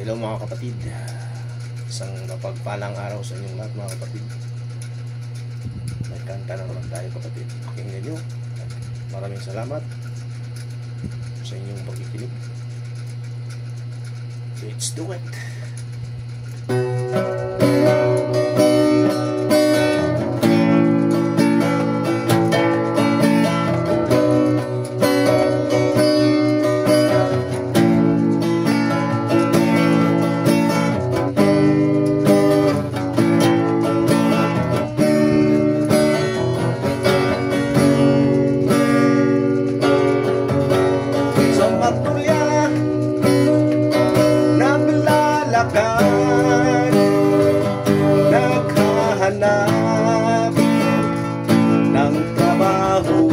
Hello mga kapatid, isang mapagpalang araw sa inyong lahat mga kapatid. May kanta na naman tayo kapatid, pakinggan nyo. Maraming salamat sa inyong pagkikinig. Let's do it. Naghahanap ng trabaho,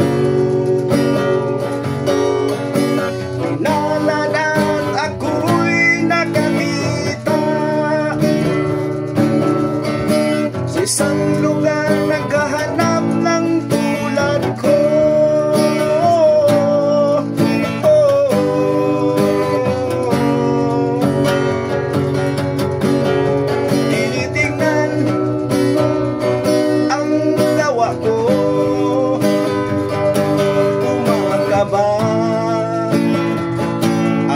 pinalanan ako'y nakakita sa isang lugar naghahanap ng tulad ko.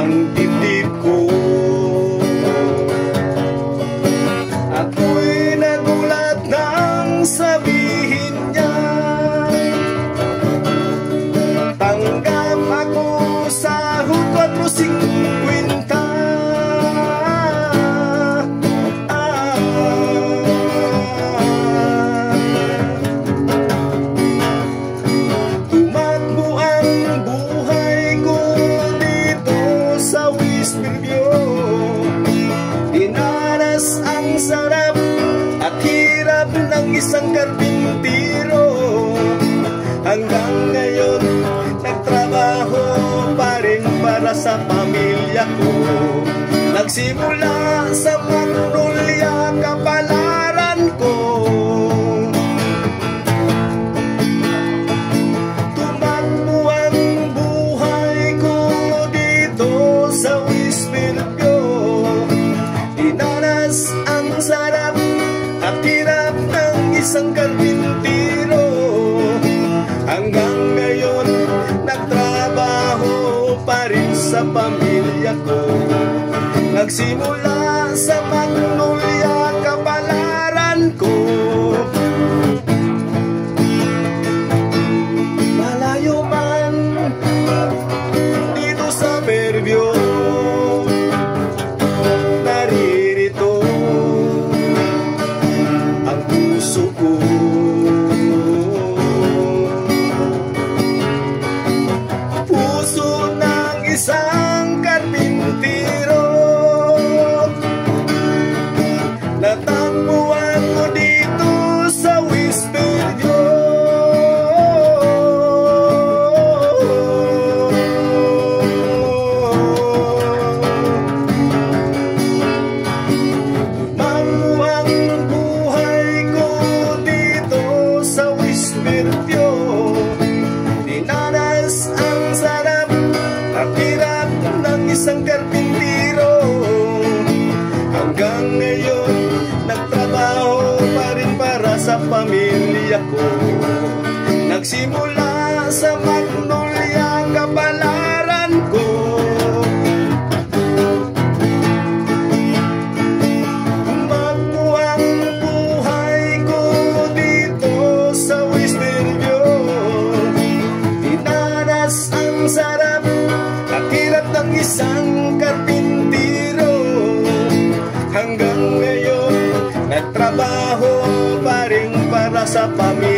Ang dibdib ko, ako'y nagulat nang sabihin niya, tanggap ako sa hukot mo 50. Dinanas ang sarap at hirap ng isang karpintero. Hanggang ngayon nagtrabaho pa rin para sa pamilya ko. Nagsimula sa Magnolia, kapalaran ko. Tumakbo ang buhay ko dito sa Westfield. Dinanas ang sarap at hirap ng isang karpintero. Hanggang ngayon nagtrabaho pa rin sa pamilya ko. Nagsimula sa Magnolia, kapalaran ko. Malayo man dito sa Fairview, naririto ang puso ko. Puso ng isang karpintero, natagpuan ko dito sa Westfield. Dinanas ang sarap at hirap ng isang karpintero. Hanggang ngayon nagtrabaho pa rin para sa pamilya ko. Nagsimula sa Magnolia, kapalaran ko. Tumakbo ang buhay ko dito sa Westfield. Dinanas ang sarap at hirap ng isang karpintero. Hanggang ngayon nagtrabaho pa rin para sa pamilya.